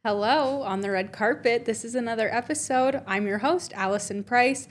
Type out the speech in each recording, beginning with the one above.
Hello, on the red carpet. This is another episode. I'm your host, Allison Price.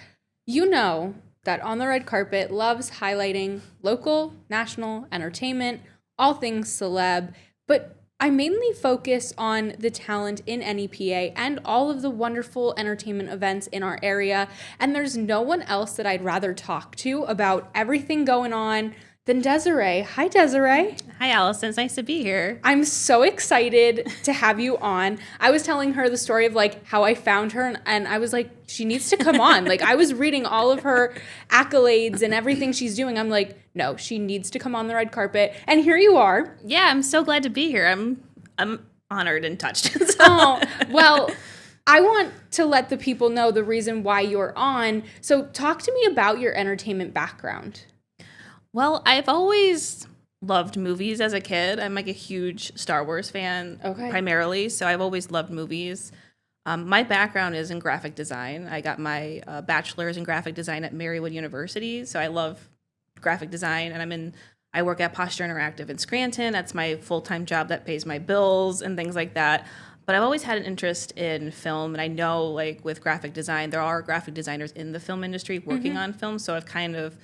You know that On the Red Carpet loves highlighting local, national entertainment, all things celeb, but I mainly focus on the talent in NEPA and all of the wonderful entertainment events in our area. And there's no one else that I'd rather talk to about everything going on than Desiree. Hi, Desiree. Hi, Allison. It's nice to be here. I'm so excited to have you on. I was telling her the story of like how I found her and I was like, she needs to come on. Like I was reading all of her accolades and everything she's doing. I'm like, no, she needs to come on the red carpet. And here you are. Yeah, I'm so glad to be here. I'm honored and touched. Oh, well, I want to let the people know the reason why you're on. So talk to me about your entertainment background. Well, I've always loved movies as a kid. I'm like a huge Star Wars fan primarily, so I've always loved movies. My background is in graphic design. I got my bachelor's in graphic design at Marywood University, so I love graphic design, and I work at Posture Interactive in Scranton. That's my full-time job that pays my bills and things like that. But I've always had an interest in film, and I know like with graphic design, there are graphic designers in the film industry working on film, so I've kind of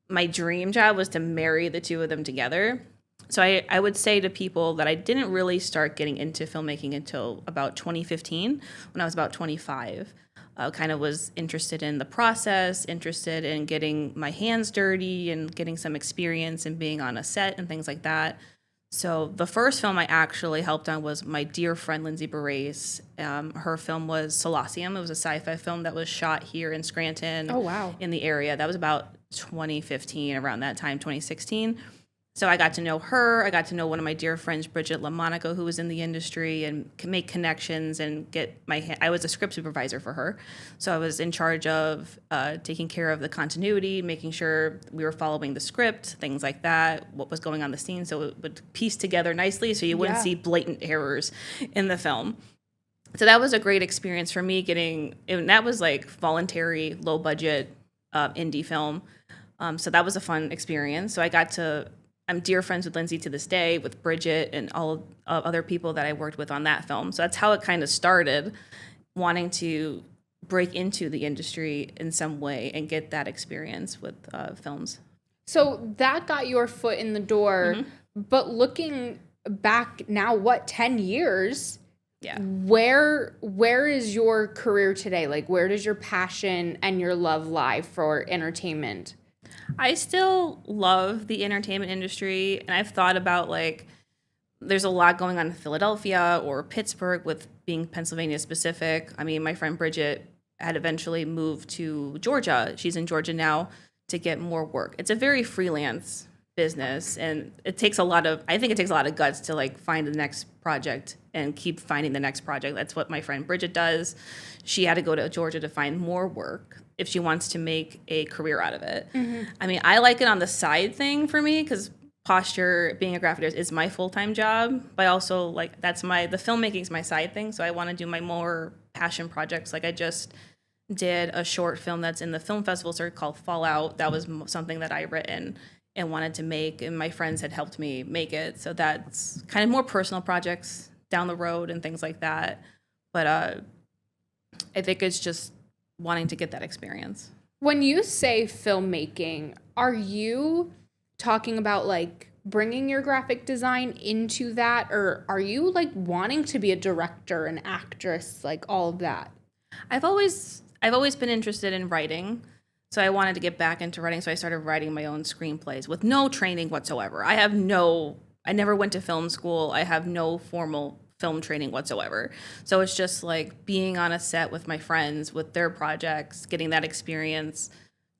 my dream job was to marry the two of them together. So I would say to people that I didn't really start getting into filmmaking until about 2015, when I was about 25. Kind of was interested in the process, interested in getting my hands dirty and getting some experience in being on a set and things like that. So the first film I actually helped on was my dear friend Lindsay Barace. Her film was Solaceum. It was a sci-fi film that was shot here in Scranton. Oh, wow. In the area. That was about 2015, around that time, 2016. So I got to know her. I got to know one of my dear friends, Bridget LaMonaco, who was in the industry, and make connections and get I was a script supervisor for her. So I was in charge of taking care of the continuity, making sure we were following the script, things like that, what was going on the scene, so it would piece together nicely so you wouldn't see blatant errors in the film. So that was a great experience for me and that was like voluntary, low budget indie film. So that was a fun experience. So I'm dear friends with Lindsay to this day, with Bridget and all other people that I worked with on that film. So that's how it kind of started, wanting to break into the industry in some way and get that experience with films. So that got your foot in the door, but looking back now, 10 years? Yeah. Where is your career today? Like, where does your passion and your love lie for entertainment? I still love the entertainment industry, and I've thought about like there's a lot going on in Philadelphia or Pittsburgh with being Pennsylvania specific. I mean, my friend Bridget had eventually moved to Georgia. She's in Georgia now to get more work. It's a very freelance business, and I think it takes a lot of guts to like find the next project and keep finding the next project. That's what my friend Bridget does. She had to go to Georgia to find more work if she wants to make a career out of it. I mean, I like it on the side thing for me because Posture, being a graphic artist, is my full-time job. But I also like the filmmaking is my side thing. So I want to do my more passion projects. Like I just did a short film that's in the film festival circuit called Fallout. That was something that I written and wanted to make, and my friends had helped me make it. So that's kind of more personal projects down the road and things like that. But I think it's just wanting to get that experience. When you say filmmaking, are you talking about like bringing your graphic design into that, or are you like wanting to be a director, an actress, like all of that? I've always been interested in writing. So I wanted to get back into writing, so I started writing my own screenplays with no training whatsoever. I never went to film school. I have no formal film training whatsoever. So it's just like being on a set with my friends, with their projects, getting that experience,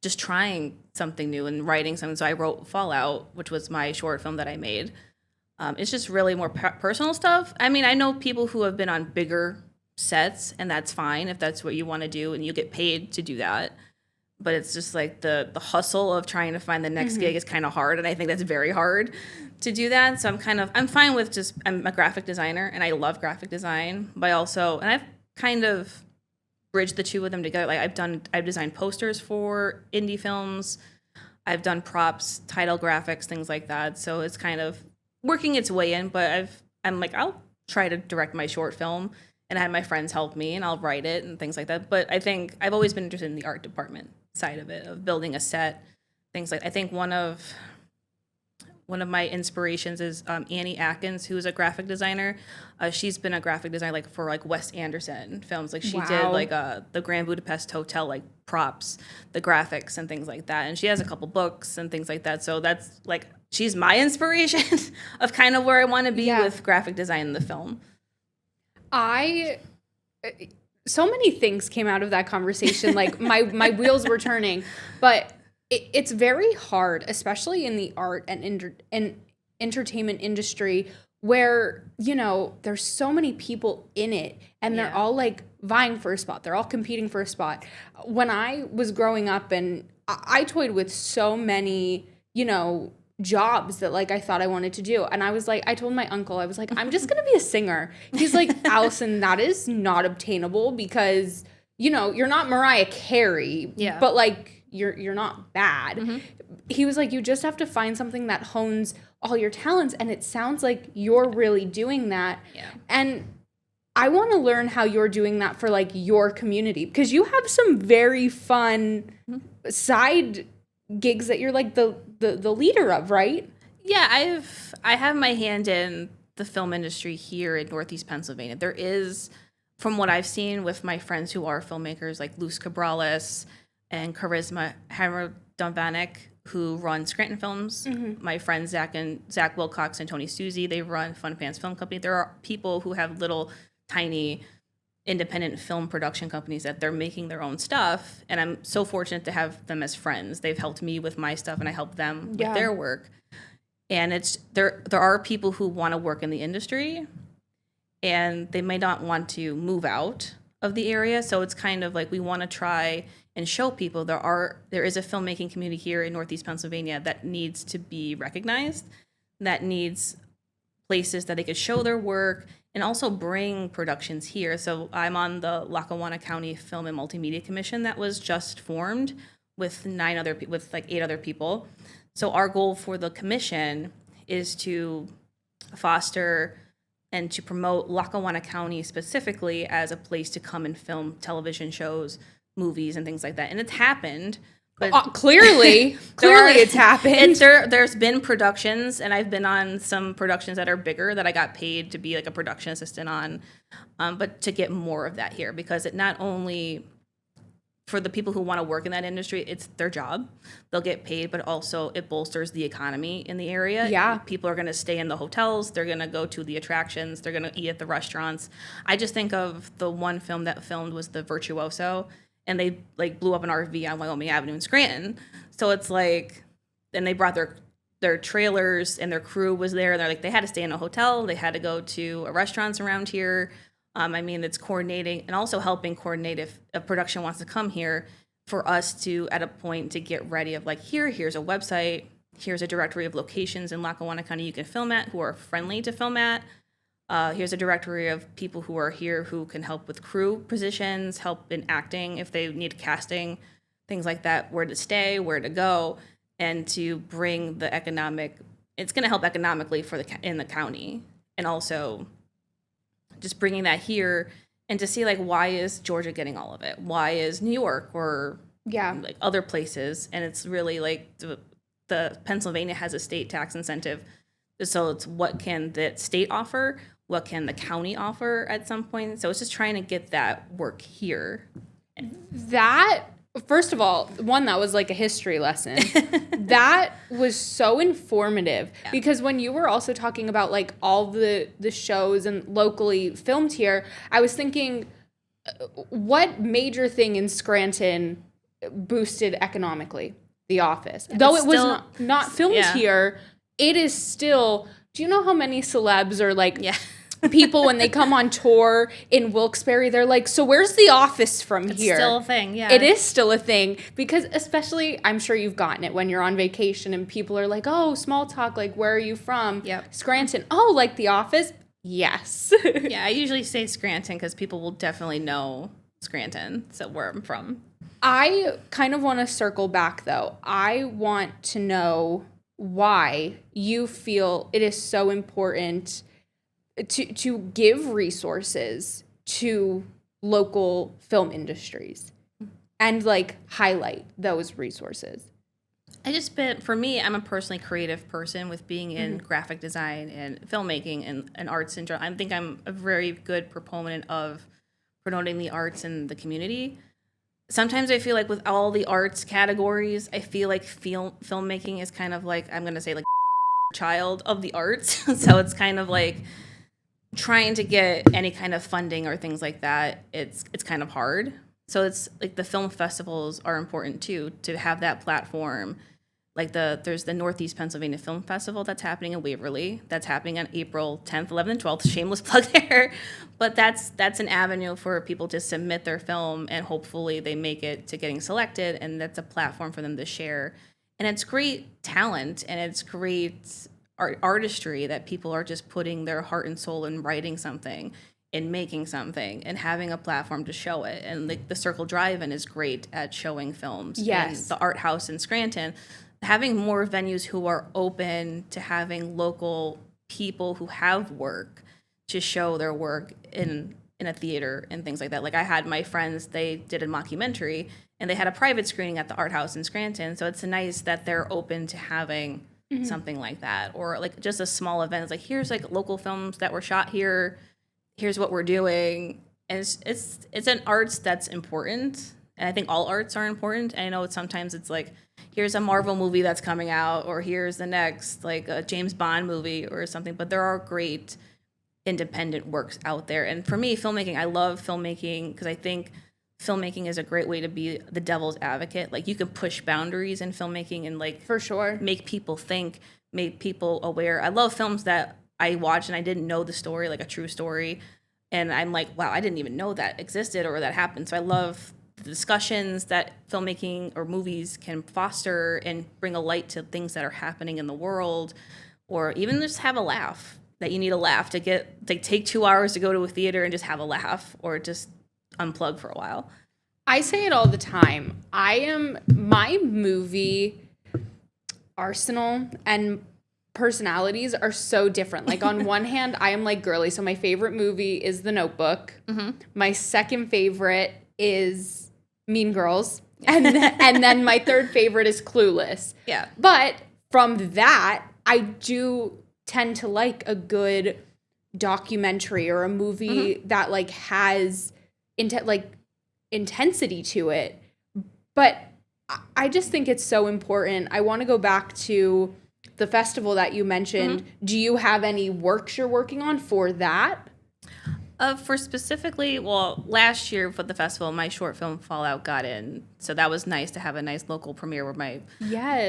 just trying something new and writing something. So I wrote Fallout, which was my short film that I made. It's just really more personal stuff. I mean, I know people who have been on bigger sets, and that's fine if that's what you want to do and you get paid to do that. But it's just like the hustle of trying to find the next gig is kind of hard, and I think that's very hard to do that. So I'm fine with I'm a graphic designer, and I love graphic design, but I've kind of bridged the two of them together. Like I've designed posters for indie films, I've done props, title graphics, things like that. So it's kind of working its way in, but I'm like, I'll try to direct my short film and I had my friends help me, and I'll write it and things like that. But I think I've always been interested in the art department side of it, of building a set, things like. I think one of my inspirations is Annie Atkins, who is a graphic designer. She's been a graphic designer like for like Wes Anderson films. Like she did like the Grand Budapest Hotel like props, the graphics and things like that. And she has a couple books and things like that. So that's like she's my inspiration of kind of where I want to be with graphic design in the film. So many things came out of that conversation. Like my wheels were turning, but it's very hard, especially in the art and entertainment industry, where, you know, there's so many people in it and they're all like vying for a spot. They're all competing for a spot. When I was growing up, and I toyed with so many, you know, jobs that like I thought I wanted to do. And I was like, I told my uncle, I was like, I'm just going to be a singer. He's like, Allison, that is not obtainable because, you know, you're not Mariah Carey, but like, you're not bad. Mm-hmm. He was like, you just have to find something that hones all your talents. And it sounds like you're really doing that. Yeah. And I want to learn how you're doing that for like your community, because you have some very fun side gigs that you're like the leader of, right? Yeah, I have my hand in the film industry here in Northeast Pennsylvania. There is, from what I've seen with my friends who are filmmakers like Luz Cabrales and Charisma Hammer-Donvanek, who run Scranton Films. Mm-hmm. My friends Zach Wilcox and Tony Suzy, they run Fun Fans Film Company. There are people who have little tiny independent film production companies that they're making their own stuff, and I'm so fortunate to have them as friends. They've helped me with my stuff, and I help them with their work. And it's there are people who want to work in the industry, and they may not want to move out of the area. So it's kind of like we want to try and show people there is a filmmaking community here in Northeast Pennsylvania that needs to be recognized, that needs places that they could show their work and also bring productions here. So I'm on the Lackawanna County Film and Multimedia Commission that was just formed with 8 other people. So our goal for the commission is to foster and to promote Lackawanna County specifically as a place to come and film television shows, movies, and things like that. And it's happened. But clearly it's happened. There's been productions, and I've been on some productions that are bigger that I got paid to be like a production assistant on, but to get more of that here, because it not only for the people who want to work in that industry, it's their job. They'll get paid, but also it bolsters the economy in the area. Yeah. People are going to stay in the hotels. They're going to go to the attractions. They're going to eat at the restaurants. I just think of the one film that filmed was The Virtuoso, and they like blew up an RV on Wyoming Avenue in Scranton. So it's like, and they brought their trailers, and their crew was there. And they're like, they had to stay in a hotel. They had to go to restaurants around here. I mean, it's coordinating and also helping coordinate if a production wants to come here for us to, at a point, to get ready of like, here's a website, here's a directory of locations in Lackawanna County you can film at who are friendly to film at. Here's a directory of people who are here who can help with crew positions, help in acting if they need casting, things like that, where to stay, where to go, and to bring the economic, it's going to help economically in the county, and also just bringing that here, and to see like, why is Georgia getting all of it? Why is New York or like other places? And it's really like the Pennsylvania has a state tax incentive. So it's what can the state offer? What can the county offer at some point? So it's just trying to get that work here. That, first of all, that was like a history lesson. That was so informative, because when you were also talking about like all the shows and locally filmed here, I was thinking, what major thing in Scranton boosted economically? The Office. Though it was not filmed here, it is still, do you know how many celebs are like people when they come on tour in Wilkes-Barre, they're like, so where's The Office from here? It's still a thing, yeah. It is still a thing, because especially, I'm sure you've gotten it when you're on vacation and people are like, oh, small talk, like, where are you from? Yep. Scranton. Oh, like The Office? Yes. Yeah, I usually say Scranton because people will definitely know Scranton, so where I'm from. I kind of want to circle back, though. I want to know why you feel it is so important to give resources to local film industries and like highlight those resources? For me, I'm a personally creative person with being in graphic design and filmmaking and arts in general. I think I'm a very good proponent of promoting the arts in the community. Sometimes I feel like with all the arts categories, I feel like filmmaking is kind of like, I'm going to say like child of the arts. So it's kind of like trying to get any kind of funding or things like that. It's kind of hard. So it's like the film festivals are important too, to have that platform. Like there's the Northeast Pennsylvania Film Festival that's happening in Waverly. That's happening on April 10th, 11th, and 12th. Shameless plug there. But that's an avenue for people to submit their film, and hopefully they make it to getting selected, and that's a platform for them to share. And it's great talent, and it's great artistry that people are just putting their heart and soul in writing something and making something and having a platform to show it. And like the Circle Drive-In is great at showing films. Yes. And the Art House in Scranton, having more venues who are open to having local people who have work to show their work in a theater and things like that. Like I had my friends, they did a mockumentary and they had a private screening at the Art House in Scranton. So it's nice that they're open to having something like that, or like just a small event. It's like, here's like local films that were shot here. Here's what we're doing. And it's an arts that's important. And I think all arts are important. And I know sometimes it's like, here's a Marvel movie that's coming out, or here's the next like a James Bond movie or something. But there are great independent works out there. And for me, filmmaking, I love filmmaking because I think filmmaking is a great way to be the devil's advocate. Like you can push boundaries in filmmaking and like For sure. make people think, make people aware. I love films that I watched and I didn't know the story, like a true story. And I'm like, wow, I didn't even know that existed or that happened. So I love the discussions that filmmaking or movies can foster and bring a light to things that are happening in the world, or even just have a laugh, that you need a laugh to take 2 hours to go to a theater and just have a laugh or just unplug for a while. I say it all the time. My movie arsenal and personalities are so different. Like on one hand, I am like girly. So my favorite movie is The Notebook. My second favorite is Mean Girls. And then my third favorite is Clueless. Yeah. But from that, I do tend to like a good documentary or a movie that like has intensity to it. But I just think it's so important. I want to go back to the festival that you mentioned. Do you have any works you're working on for that? For specifically, well, last year for the festival, my short film Fallout got in. So that was nice to have a nice local premiere where my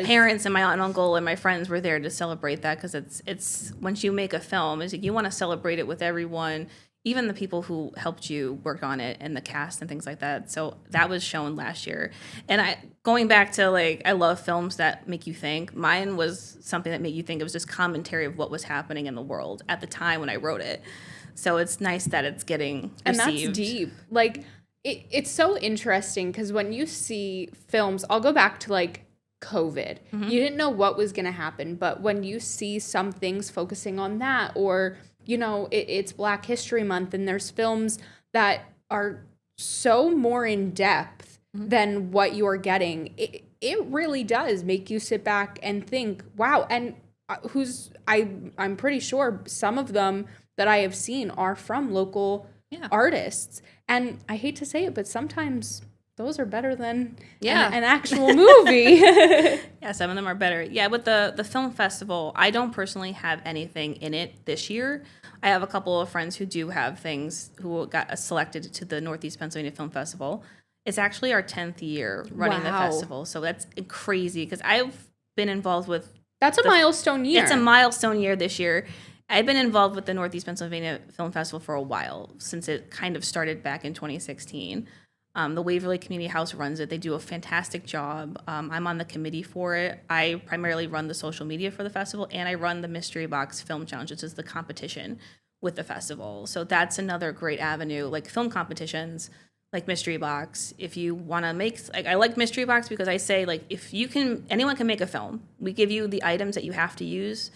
parents and my aunt and uncle and my friends were there to celebrate that, because it's once you make a film, it's like you want to celebrate it with everyone, even the people who helped you work on it and the cast and things like that. So that was shown last year. And going back to like, I love films that make you think. Mine was something that made you think. It was just commentary of what was happening in the world at the time when I wrote it. So it's nice that it's getting received. And that's deep. Like, it's so interesting because when you see films, I'll go back to like COVID. You didn't know what was going to happen. But when you see some things focusing on that, or, you know, it's Black History Month and there's films that are so more in depth than what you're getting, it really does make you sit back and think, wow. And I'm pretty sure some of them that I have seen are from local artists. And I hate to say it, but sometimes those are better than an actual movie. Yeah, some of them are better. Yeah, with the film festival, I don't personally have anything in it this year. I have a couple of friends who do have things, who got selected to the Northeast Pennsylvania Film Festival. It's actually our 10th year running the festival. So that's crazy because I've been involved with... That's a milestone year. It's a milestone year this year. I've been involved with the Northeast Pennsylvania Film Festival for a while, since it kind of started back in 2016. The Waverly Community House runs it. They do a fantastic job. I'm on the committee for it. I primarily run the social media for the festival, and I run the Mystery Box Film Challenge, which is the competition with the festival. So that's another great avenue, like film competitions, like Mystery Box. If you want to make, like, I like Mystery Box because I say, like, anyone can make a film. We give you the items that you have to use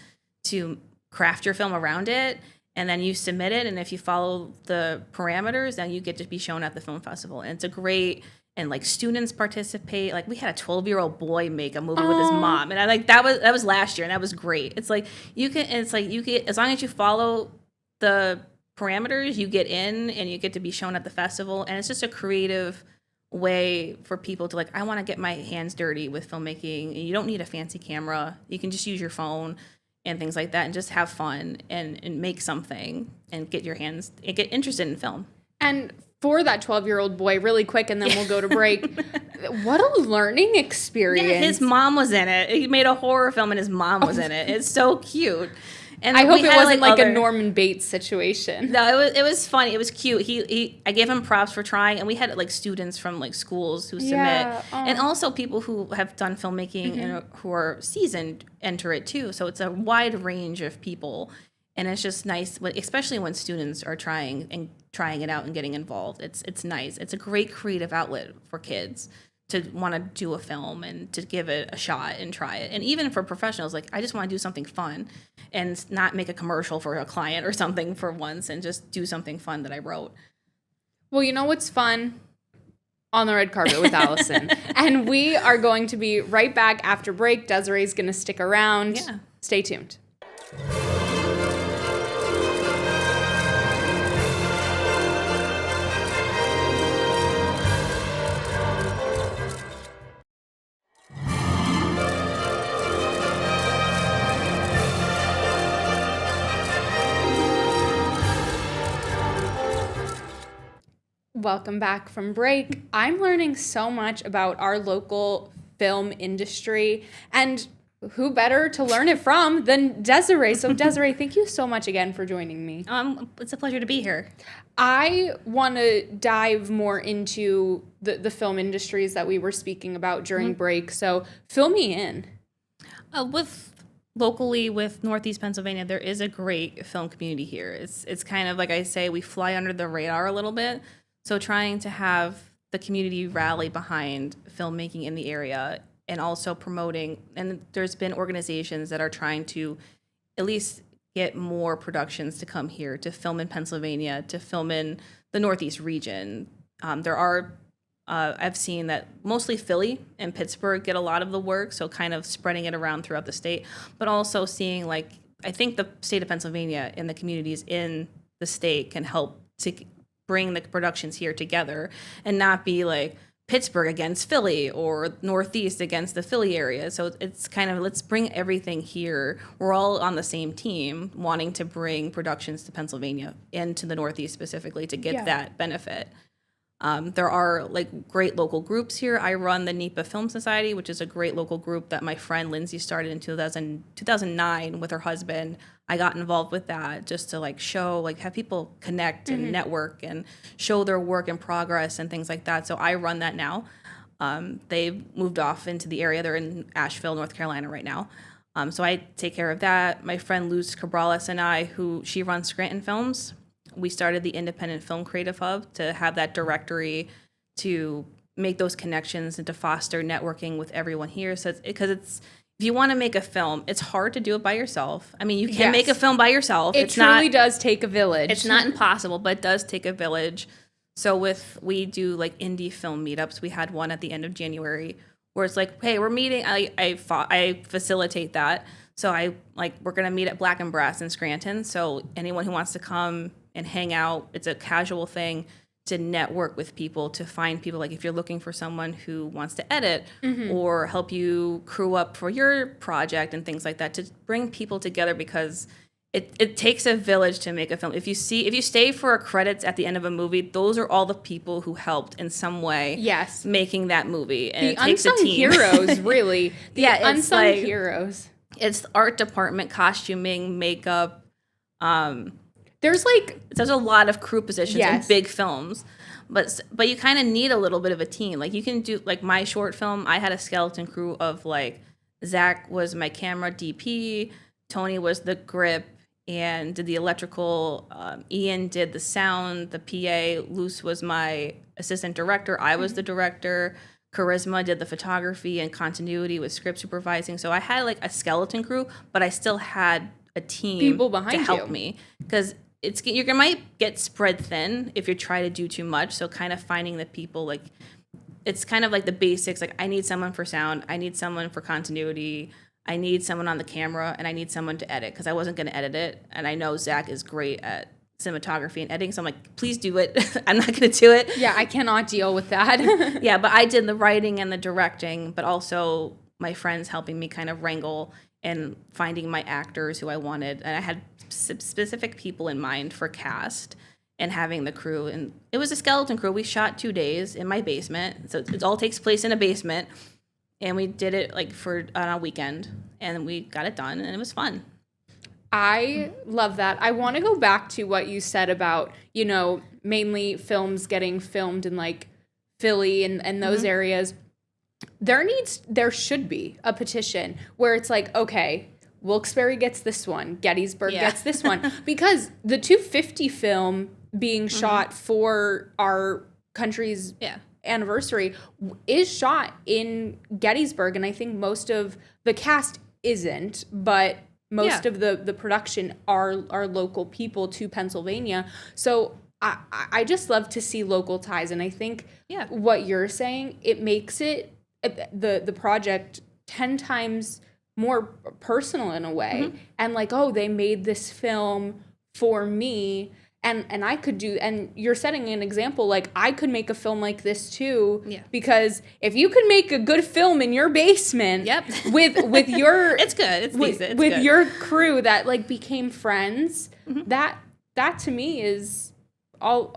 to craft your film around it, and then you submit it, and if you follow the parameters, then you get to be shown at the film festival. And it's a great, and like students participate. Like we had a 12-year-old boy make a movie with his mom, and I like that was last year, and that was great. It's like you can, it's like you get, as long as you follow the parameters, you get in and you get to be shown at the festival. And it's just a creative way for people to like, I want to get my hands dirty with filmmaking. You don't need a fancy camera. You can just use your phone and things like that and just have fun and make something and get your hands and get interested in film. And for that 12-year-old boy, really quick, and then we'll go to break. What a learning experience. Yeah, his mom was in it. He made a horror film and his mom was in it. It's so cute. And I hope it wasn't like a Norman Bates situation. No, it was funny. It was cute. I gave him props for trying, and we had like students from like schools who submit, and also people who have done filmmaking and who are seasoned enter it too. So it's a wide range of people, and it's just nice, especially when students are trying it out and getting involved. It's nice. It's a great creative outlet for kids to want to do a film and to give it a shot and try it. And even for professionals, like I just want to do something fun and not make a commercial for a client or something for once and just do something fun that I wrote. Well, you know what's fun? On the red carpet with Allison. And we are going to be right back after break. Desiree's going to stick around. Yeah. Stay tuned. Welcome back from break. I'm learning so much about our local film industry, and who better to learn it from than Desiree? So Desiree, thank you so much again for joining me. It's a pleasure to be here. I want to dive more into the film industries that we were speaking about during break. So fill me in. Locally with Northeast Pennsylvania, there is a great film community here. It's kind of like I say, we fly under the radar a little bit. So trying to have the community rally behind filmmaking in the area and also promoting, and there's been organizations that are trying to at least get more productions to come here to film in Pennsylvania, to film in the Northeast region. I've seen that mostly Philly and Pittsburgh get a lot of the work, so kind of spreading it around throughout the state, but also seeing like, I think the state of Pennsylvania and the communities in the state can help to bring the productions here together and not be like Pittsburgh against Philly or Northeast against the Philly area. So it's kind of, let's bring everything here. We're all on the same team wanting to bring productions to Pennsylvania and to the Northeast specifically to get that benefit. There are like great local groups here. I run the NEPA Film Society, which is a great local group that my friend Lindsay started in 2009 with her husband. I got involved with that just to like show, like have people connect and network and show their work in progress and things like that. So I run that now. They've moved off into the area. They're in Asheville, North Carolina right now. So I take care of that. My friend Luz Cabrales and I, she runs Scranton Films. We started the Independent Film Creative Hub to have that directory to make those connections and to foster networking with everyone here. So if you want to make a film, it's hard to do it by yourself. I mean, you can make a film by yourself. It truly does take a village. It's not impossible, but it does take a village. So we do like indie film meetups. We had one at the end of January where it's like, hey, we're meeting. I facilitate that. So we're going to meet at Black and Brass in Scranton. So anyone who wants to come and hang out, it's a casual thing to network with people, to find people. Like if you're looking for someone who wants to edit or help you crew up for your project and things like that, to bring people together, because it takes a village to make a film. If you stay for credits at the end of a movie, those are all the people who helped in some way making that movie. And the unsung heroes, really. Unsung heroes. It's the art department, costuming, makeup. There's a lot of crew positions in big films, but you kind of need a little bit of a team. Like you can do, like my short film, I had a skeleton crew of like Zach was my camera DP, Tony was the grip and did the electrical, Ian did the sound, the PA, Luce was my assistant director, I was the director, Charisma did the photography and continuity with script supervising. So I had like a skeleton crew, but I still had a team people behind to help me, because you might get spread thin if you try to do too much. So kind of finding the people, like, it's kind of like the basics. Like, I need someone for sound, I need someone for continuity, I need someone on the camera, and I need someone to edit, because I wasn't going to edit it. And I know Zach is great at cinematography and editing, so I'm like, please do it. I'm not going to do it. Yeah, I cannot deal with that. Yeah, but I did the writing and the directing, but also my friends helping me kind of wrangle and finding my actors who I wanted. And I had specific people in mind for cast and having the crew. And it was a skeleton crew. We shot 2 days in my basement. So it all takes place in a basement. And we did it like on a weekend. And we got it done. And it was fun. I love that. I want to go back to what you said about, mainly films getting filmed in like Philly and those areas. There should be a petition where it's like, okay, Wilkes-Barre gets this one, Gettysburg gets this one, because the 250 film being shot for our country's anniversary is shot in Gettysburg, and I think most of the cast isn't, but most of the production are local people to Pennsylvania. So I just love to see local ties, and I think what you're saying, it makes it the project 10 times more personal in a way, and like, oh, they made this film for me, and I could do, and you're setting an example, like I could make a film like this too, because if you could make a good film in your basement, with your it's good, it's decent, it's with good. your crew that like became friends, that to me is all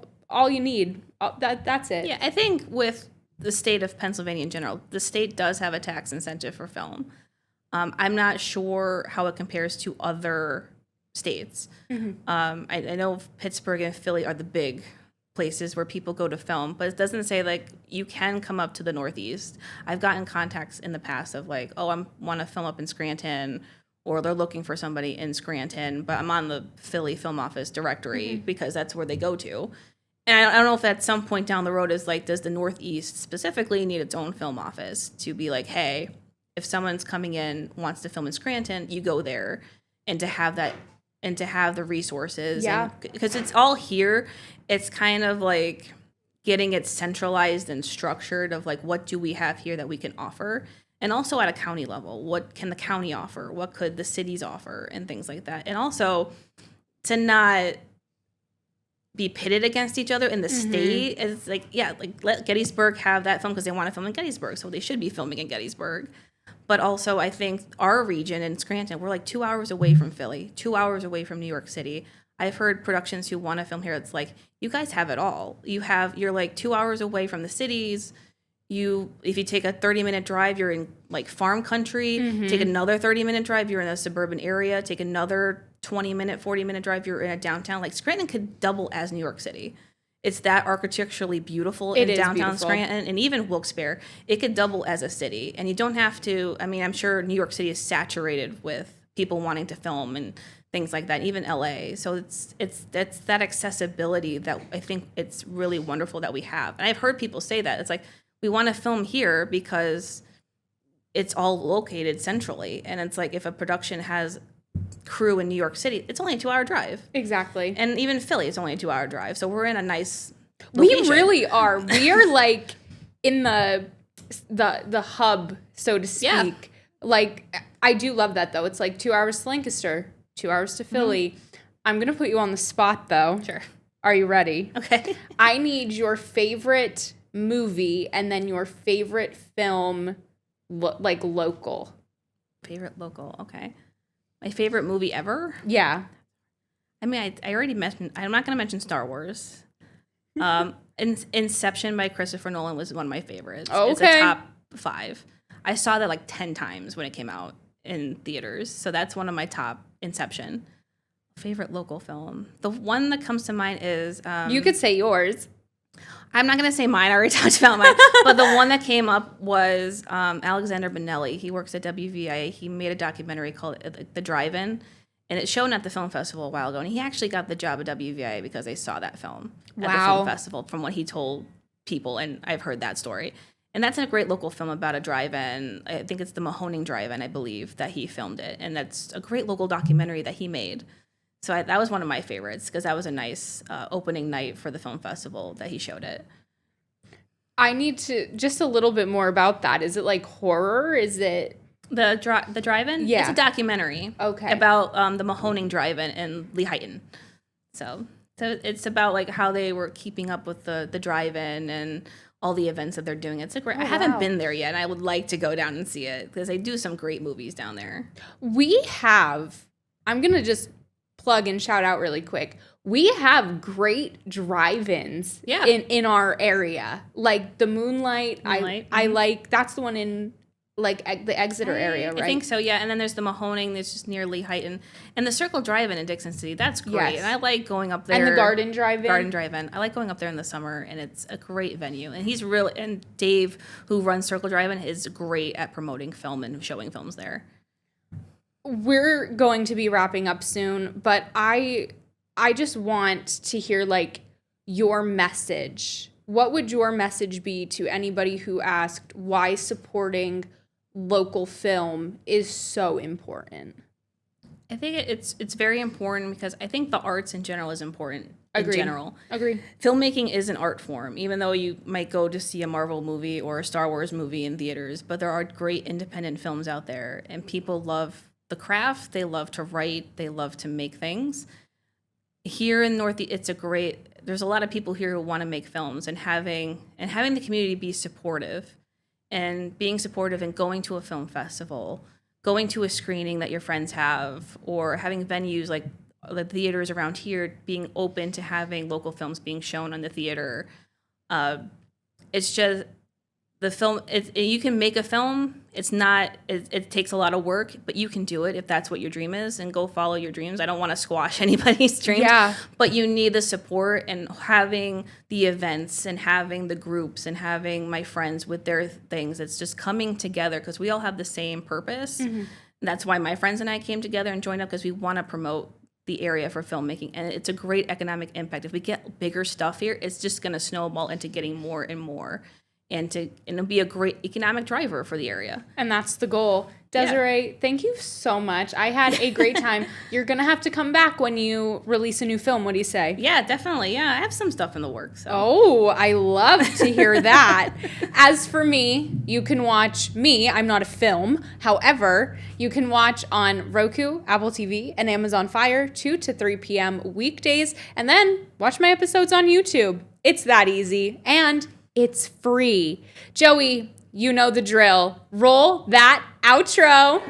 you need. That's it. Yeah, I think with the state of Pennsylvania in general, the state does have a tax incentive for film. I'm not sure how it compares to other states. I know Pittsburgh and Philly are the big places where people go to film, but it doesn't say like you can come up to the Northeast. I've gotten contacts in the past of like, oh, I want to film up in Scranton, or they're looking for somebody in Scranton, but I'm on the Philly Film Office directory because that's where they go to. And I don't know if at some point down the road is like, does the Northeast specifically need its own film office to be like, hey, if someone's coming in, wants to film in Scranton, you go there, and to have that, and to have the resources. Yeah. Because it's all here. It's kind of like getting it centralized and structured of like, what do we have here that we can offer? And also at a county level, what can the county offer? What could the cities offer? And things like that. And also to not be pitted against each other in the state. Is like, let Gettysburg have that film because they want to film in Gettysburg, so they should be filming in Gettysburg. But also, I think our region in Scranton, we're like 2 hours away from Philly, 2 hours away from New York City. I've heard productions who want to film here. It's like, you guys have it all. You're like 2 hours away from the cities. If you take a 30-minute drive, you're in like farm country. Take another 30-minute drive, you're in a suburban area. Take another 20-minute, 40-minute drive, you're in a downtown. Like, Scranton could double as New York City. It's that architecturally beautiful in downtown Scranton, and even Wilkes-Barre. It could double as a city, and you don't have to. I mean, I'm sure New York City is saturated with people wanting to film and things like that, even LA. So it's that accessibility that I think it's really wonderful that we have. And I've heard people say that. It's like, we want to film here because it's all located centrally. And it's like, if a production has crew in New York City, it's only a 2-hour drive. Exactly. And even Philly, it's only a 2-hour drive. So we're in a nice location. We really are. We are like in the hub, so to speak. Yeah. Like, I do love that though. It's like 2 hours to Lancaster, 2 hours to Philly. I'm going to put you on the spot though. Sure. Are you ready? Okay. I need your favorite movie and then your favorite film, like local. Favorite local, okay. My favorite movie ever? Yeah. I mean, I already mentioned, I'm not going to mention Star Wars. Inception by Christopher Nolan was one of my favorites. Okay. It's a top 5. I saw that like 10 times when it came out in theaters. So that's one of my top. Inception. Favorite local film. The one that comes to mind is... you could say yours. I'm not going to say mine. I already talked about mine. But the one that came up was Alexander Bonelli. He works at WVIA. He made a documentary called The Drive-In. And it's shown at the film festival a while ago. And he actually got the job at WVIA because they saw that film at the film festival, from what he told people. And I've heard that story. And that's a great local film about a drive-in. I think it's the Mahoning Drive-In, I believe, that he filmed it. And that's a great local documentary that he made. So that was one of my favorites because that was a nice opening night for the film festival that he showed it. I need to just a little bit more about that. Is it like horror? Is it the drive-in? Yeah. It's a documentary. Okay. About the Mahoning Drive-in in Lehighton. So it's about like how they were keeping up with the drive-in and all the events that they're doing. It's a great. I haven't been there yet, and I would like to go down and see it because they do some great movies down there. I'm gonna just plug and shout out really quick. We have great drive-ins in our area. Like the Moonlight. I like that's the one in like the Exeter area, right? I think so, yeah. And then there's the Mahoning that's just near Lehighton. And the Circle Drive-In in Dixon City, that's great. Yes. And I like going up there. And the Garden Drive-In. Garden Drive-In. I like going up there in the summer, and it's a great venue. And and Dave, who runs Circle Drive-In, is great at promoting film and showing films there. We're going to be wrapping up soon, but I just want to hear like your message. What would your message be to anybody who asked why supporting local film is so important? I think it's very important because I think the arts in general is important. Agreed. In general. Agreed. Filmmaking is an art form, even though you might go to see a Marvel movie or a Star Wars movie in theaters, but there are great independent films out there, and people love the craft, they love to write, they love to make things. Here in Northeast, there's a lot of people here who want to make films, and having the community be supportive and being supportive and going to a film festival, going to a screening that your friends have, or having venues like the theaters around here being open to having local films being shown on the theater. It's just the film. You can make a film. It takes a lot of work, but you can do it if that's what your dream is, and go follow your dreams. I don't want to squash anybody's dreams. Yeah. But you need the support, and having the events and having the groups and having my friends with their things. It's just coming together because we all have the same purpose. Mm-hmm. That's why my friends and I came together and joined up, because we want to promote the area for filmmaking, and it's a great economic impact. If we get bigger stuff here, it's just going to snowball into getting more and more, and it'll be a great economic driver for the area. And that's the goal. Desiree, Thank you so much. I had a great time. You're going to have to come back when you release a new film. What do you say? Yeah, definitely. Yeah, I have some stuff in the works. So. Oh, I love to hear that. As for me, you can watch me. I'm not a film. However, you can watch on Roku, Apple TV, and Amazon Fire 2 to 3 p.m. weekdays. And then watch my episodes on YouTube. It's that easy. And it's free. Joey, you know the drill. Roll that outro.